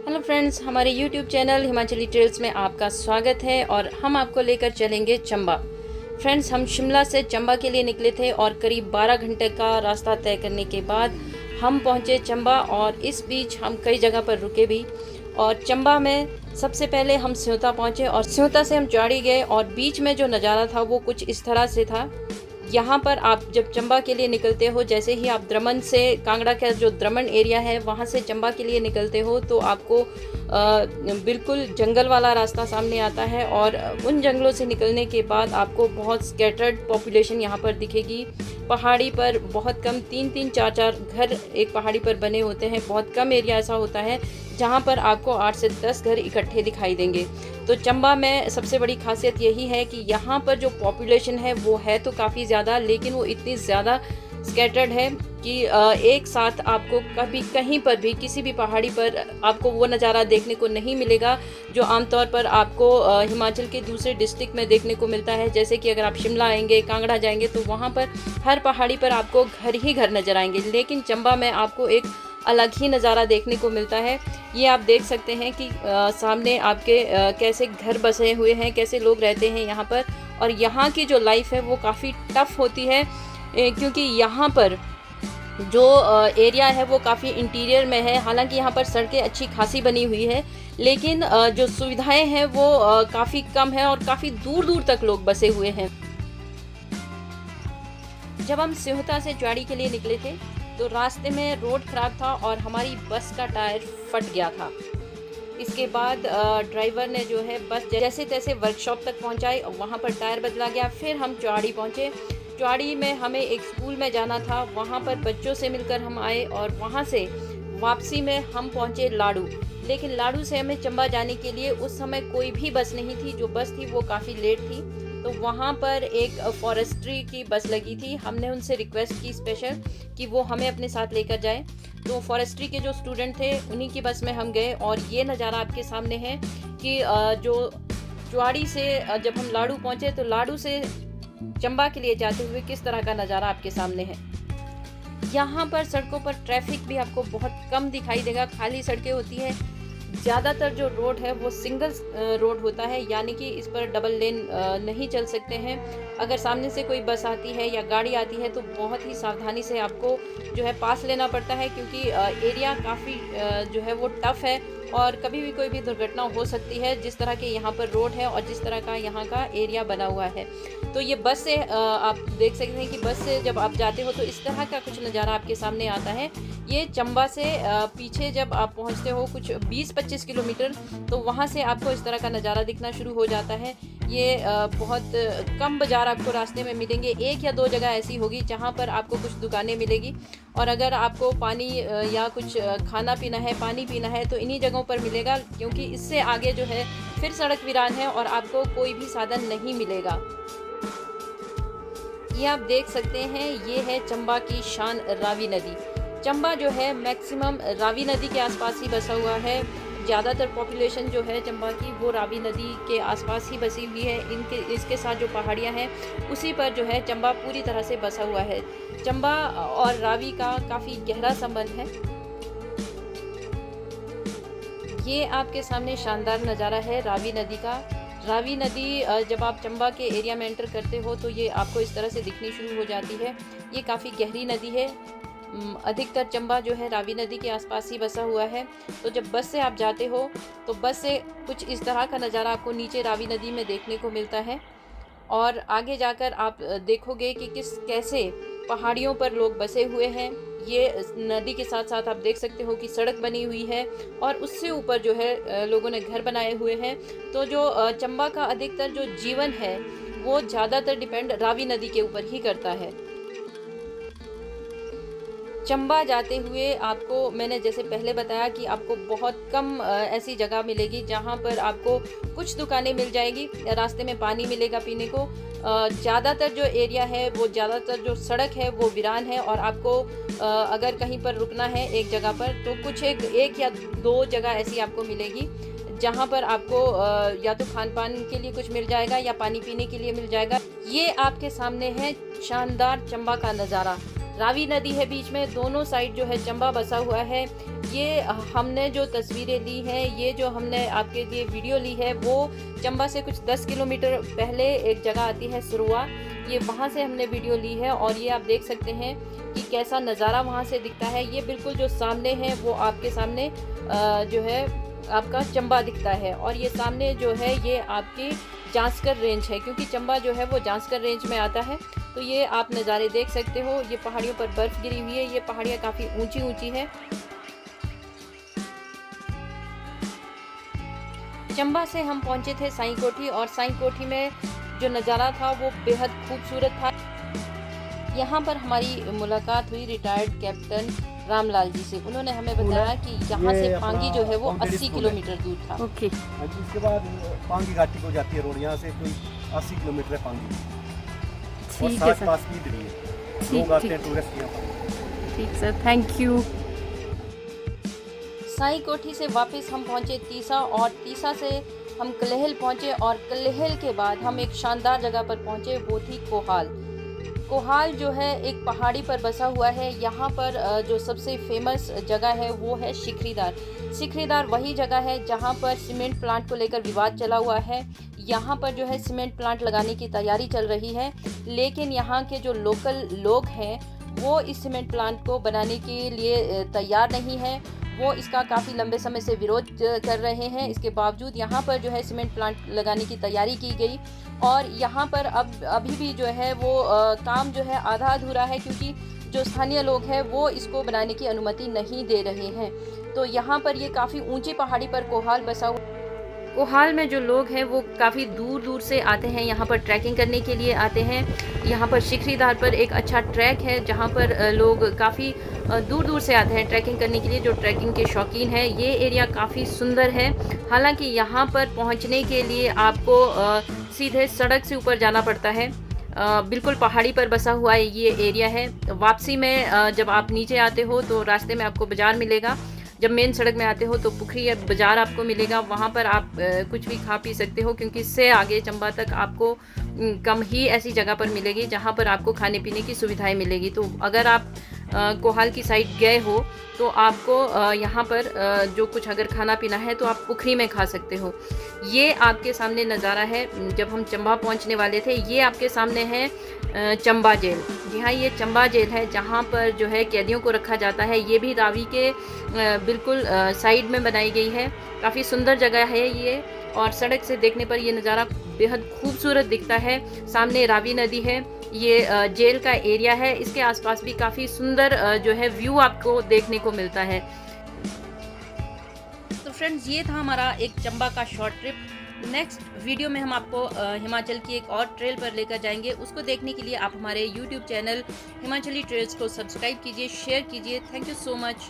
Hello friends, हमारे YouTube channel Himachali trails में आपका स्वागत है और हम आपको लेकर चलेंगे चंबा। फ्रेंड्स, हम शिमला से चंबा के लिए निकले थे और करीब 12 घंटे का रास्ता तय करने के बाद हम पहुंचे चंबा और इस बीच हम कई जगह पर रुके भी। और चंबा में सबसे पहले हम सियोता पहुंचे और सियोता से हम चौड़ी गए और बीच में जो नज़ारा था वो कुछ इस तरह से था। यहाँ पर आप जब चंबा के लिए निकलते हो, जैसे ही आप द्रमन से कांगड़ा का जो द्रमन एरिया है वहाँ से चंबा के लिए निकलते हो तो आपको बिल्कुल जंगल वाला रास्ता सामने आता है और उन जंगलों से निकलने के बाद आपको बहुत स्कैटर्ड पॉपुलेशन यहाँ पर दिखेगी। पहाड़ी पर बहुत कम 3-3, 4-4 घर एक पहाड़ी पर बने होते हैं। बहुत कम एरिया ऐसा होता है जहाँ पर आपको 8 से 10 घर इकट्ठे दिखाई देंगे। तो चंबा में सबसे बड़ी खासियत यही है कि यहाँ पर जो पॉपुलेशन है वो है तो काफ़ी ज़्यादा, लेकिन वो इतनी ज़्यादा स्कैटर्ड है कि एक साथ आपको कभी कहीं पर भी किसी भी पहाड़ी पर आपको वो नज़ारा देखने को नहीं मिलेगा जो आमतौर पर आपको हिमाचल के दूसरे डिस्ट्रिक्ट में देखने को मिलता है। जैसे कि अगर आप शिमला आएंगे, कांगड़ा जाएंगे तो वहाँ पर हर पहाड़ी पर आपको घर ही घर नज़र आएंगे, लेकिन चंबा में आपको एक अलग ही नज़ारा देखने को मिलता है। ये आप देख सकते हैं कि सामने आपके कैसे घर बसे हुए हैं, कैसे लोग रहते हैं यहाँ पर। और यहाँ की जो लाइफ है वो काफ़ी टफ होती है क्योंकि यहाँ पर जो एरिया है वो काफ़ी इंटीरियर में है। हालांकि यहाँ पर सड़कें अच्छी खासी बनी हुई है, लेकिन जो सुविधाएं हैं वो काफ़ी कम है और काफ़ी दूर दूर तक लोग बसे हुए हैं। जब हम सियोता से चौड़ी के लिए निकले थे तो रास्ते में रोड ख़राब था और हमारी बस का टायर फट गया था। इसके बाद ड्राइवर ने जो है बस जैसे तैसे वर्कशॉप तक पहुंचाई और वहां पर टायर बदला गया। फिर हम चौड़ी पहुंचे। चौड़ी में हमें एक स्कूल में जाना था, वहां पर बच्चों से मिलकर हम आए और वहां से वापसी में हम पहुंचे लाड़ू। लेकिन लाड़ू से हमें चंबा जाने के लिए उस समय कोई भी बस नहीं थी। जो बस थी वो काफ़ी लेट थी, तो वहाँ पर एक फॉरेस्ट्री की बस लगी थी। हमने उनसे रिक्वेस्ट की स्पेशल कि वो हमें अपने साथ लेकर जाए। तो फॉरेस्ट्री के जो स्टूडेंट थे उन्हीं की बस में हम गए और ये नज़ारा आपके सामने है कि जो चौड़ी से जब हम लाड़ू पहुँचे तो लाड़ू से चंबा के लिए जाते हुए किस तरह का नज़ारा आपके सामने है। यहाँ पर सड़कों पर ट्रैफिक भी आपको बहुत कम दिखाई देगा, खाली सड़कें होती हैं। ज़्यादातर जो रोड है वो सिंगल रोड होता है, यानी कि इस पर डबल लेन नहीं चल सकते हैं। अगर सामने से कोई बस आती है या गाड़ी आती है तो बहुत ही सावधानी से आपको जो है पास लेना पड़ता है, क्योंकि एरिया काफ़ी जो है वो टफ़ है और कभी भी कोई भी दुर्घटना हो सकती है जिस तरह के यहाँ पर रोड है और जिस तरह का यहाँ का एरिया बना हुआ है। तो ये बस से आप देख सकते हैं कि बस से जब आप जाते हो तो इस तरह का कुछ नज़ारा आपके सामने आता है। ये चंबा से पीछे जब आप पहुँचते हो कुछ 20-25 किलोमीटर, तो वहाँ से आपको इस तरह का नज़ारा दिखना शुरू हो जाता है। ये बहुत कम बाज़ार आपको रास्ते में मिलेंगे। 1 या 2 जगह ऐसी होगी जहाँ पर आपको कुछ दुकानें मिलेगी और अगर आपको पानी या कुछ खाना पीना है, पानी पीना है तो इन्हीं जगहों पर मिलेगा, क्योंकि इससे आगे जो है फिर सड़क वीरान है और आपको कोई भी साधन नहीं मिलेगा। ये आप देख सकते हैं, ये है चंबा की शान रावी नदी। चंबा जो है मैक्सिमम रावी नदी के आसपास ही बसा हुआ है। ज़्यादातर पॉपुलेशन जो है चंबा की वो रावी नदी के आसपास ही बसी हुई है। इसके साथ जो पहाड़ियाँ हैं उसी पर जो है चंबा पूरी तरह से बसा हुआ है। चंबा और रावी का काफ़ी गहरा संबंध है। ये आपके सामने शानदार नज़ारा है रावी नदी का। रावी नदी जब आप चंबा के एरिया में एंटर करते हो तो ये आपको इस तरह से दिखनी शुरू हो जाती है। ये काफ़ी गहरी नदी है। अधिकतर चंबा जो है रावी नदी के आसपास ही बसा हुआ है। तो जब बस से आप जाते हो तो बस से कुछ इस तरह का नज़ारा आपको नीचे रावी नदी में देखने को मिलता है और आगे जाकर आप देखोगे कि कैसे पहाड़ियों पर लोग बसे हुए हैं। ये नदी के साथ साथ आप देख सकते हो कि सड़क बनी हुई है और उससे ऊपर जो है लोगों ने घर बनाए हुए हैं। तो जो चंबा का अधिकतर जो जीवन है वो ज़्यादातर डिपेंड रावी नदी के ऊपर ही करता है। चंबा जाते हुए आपको मैंने जैसे पहले बताया कि आपको बहुत कम ऐसी जगह मिलेगी जहाँ पर आपको कुछ दुकानें मिल जाएगी, रास्ते में पानी मिलेगा पीने को। ज़्यादातर जो एरिया है वो ज़्यादातर जो सड़क है वो वीरान है और आपको अगर कहीं पर रुकना है एक जगह पर तो कुछ एक या 2 जगह ऐसी आपको मिलेगी जहाँ पर आपको या तो खान पान के लिए कुछ मिल जाएगा या पानी पीने के लिए मिल जाएगा। ये आपके सामने है शानदार चंबा का नज़ारा। रावी नदी है बीच में, दोनों साइड जो है चंबा बसा हुआ है। ये हमने जो तस्वीरें ली हैं, ये जो हमने आपके लिए वीडियो ली है, वो चंबा से कुछ 10 किलोमीटर पहले एक जगह आती है सिरुआ, ये वहाँ से हमने वीडियो ली है। और ये आप देख सकते हैं कि कैसा नज़ारा वहाँ से दिखता है। ये बिल्कुल जो सामने है वो आपके सामने जो है आपका चंबा दिखता है, और ये सामने जो है ये आपकी जांस्कर रेंज है, क्योंकि चंबा जो है वो जांस्कर रेंज में आता है। तो ये आप नज़ारे देख सकते हो, ये पहाड़ियों पर बर्फ़ गिरी हुई है, ये पहाड़ियाँ काफ़ी ऊंची ऊंची है। चंबा से हम पहुंचे थे साईं कोठी, और साईं कोठी में जो नज़ारा था वो बेहद खूबसूरत था। यहाँ पर हमारी मुलाकात हुई रिटायर्ड कैप्टन रामलाल जी से। उन्होंने हमें बताया कि यहाँ से पांगी जो है वो 80 किलोमीटर दूर था। ओके। इसके बाद पांगी घाटी को जाती है रोड, यहाँ से कोई 80 किलोमीटर है पांगी, और ठीक है सर। पास की भी है, लोग आते हैं टूरिस्ट यहाँ पर। ठीक सर, थैंक यू। साईं कोठी से वापस हम पहुंचे तीसा, और तीसा से हम कलहल पहुंचे, और कलहल के बाद हम एक शानदार जगह पर पहुंचे, वो थी कोहाल। कोहाल जो है एक पहाड़ी पर बसा हुआ है। यहाँ पर जो सबसे फेमस जगह है वो है शिखरीदार। शिखरीदार वही जगह है जहाँ पर सीमेंट प्लांट को लेकर विवाद चला हुआ है। यहाँ पर जो है सीमेंट प्लांट लगाने की तैयारी चल रही है, लेकिन यहाँ के जो लोकल लोग हैं वो इस सीमेंट प्लांट को बनाने के लिए तैयार नहीं है। वो इसका काफ़ी लंबे समय से विरोध कर रहे हैं। इसके बावजूद यहाँ पर जो है सीमेंट प्लांट लगाने की तैयारी की गई, और यहाँ पर अभी भी जो है वो काम जो है आधा अधूरा है, क्योंकि जो स्थानीय लोग हैं वो इसको बनाने की अनुमति नहीं दे रहे हैं। तो यहाँ पर ये काफ़ी ऊंची पहाड़ी पर कोहाल बसा हुआ। कोहाल में जो लोग हैं वो काफ़ी दूर दूर से आते हैं, यहाँ पर ट्रैकिंग करने के लिए आते हैं। यहाँ पर शिखरीदार पर एक अच्छा ट्रैक है जहाँ पर लोग काफ़ी दूर दूर से आते हैं ट्रैकिंग करने के लिए, जो ट्रैकिंग के शौकीन हैं। ये एरिया काफ़ी सुंदर है। हालांकि यहाँ पर पहुँचने के लिए आपको सीधे सड़क से ऊपर जाना पड़ता है। बिल्कुल पहाड़ी पर बसा हुआ ये एरिया है। वापसी में जब आप नीचे आते हो तो रास्ते में आपको बाज़ार मिलेगा। जब मेन सड़क में आते हो तो पुखरी या बाज़ार आपको मिलेगा, वहाँ पर आप कुछ भी खा पी सकते हो, क्योंकि इससे आगे चंबा तक आपको कम ही ऐसी जगह पर मिलेगी जहाँ पर आपको खाने पीने की सुविधाएं मिलेगी। तो अगर आप कोहाल की साइड गए हो तो आपको यहाँ पर जो कुछ अगर खाना पीना है तो आप पुखरी में खा सकते हो। ये आपके सामने नज़ारा है जब हम चंबा पहुँचने वाले थे। ये आपके सामने है चंबा जेल। जी हाँ, ये चंबा जेल है जहाँ पर जो है कैदियों को रखा जाता है। ये भी रावी के बिल्कुल साइड में बनाई गई है। काफ़ी सुंदर जगह है ये, और सड़क से देखने पर ये नज़ारा बेहद खूबसूरत दिखता है। सामने रावी नदी है, ये जेल का एरिया है। इसके आसपास भी काफ़ी सुंदर जो है व्यू आपको देखने को मिलता है। तो फ्रेंड्स, ये था हमारा एक चंबा का शॉर्ट ट्रिप। नेक्स्ट वीडियो में हम आपको हिमाचल की एक और ट्रेल पर लेकर जाएंगे। उसको देखने के लिए आप हमारे YouTube चैनल हिमाचली ट्रेल्स को सब्सक्राइब कीजिए, शेयर कीजिए। Thank you so much.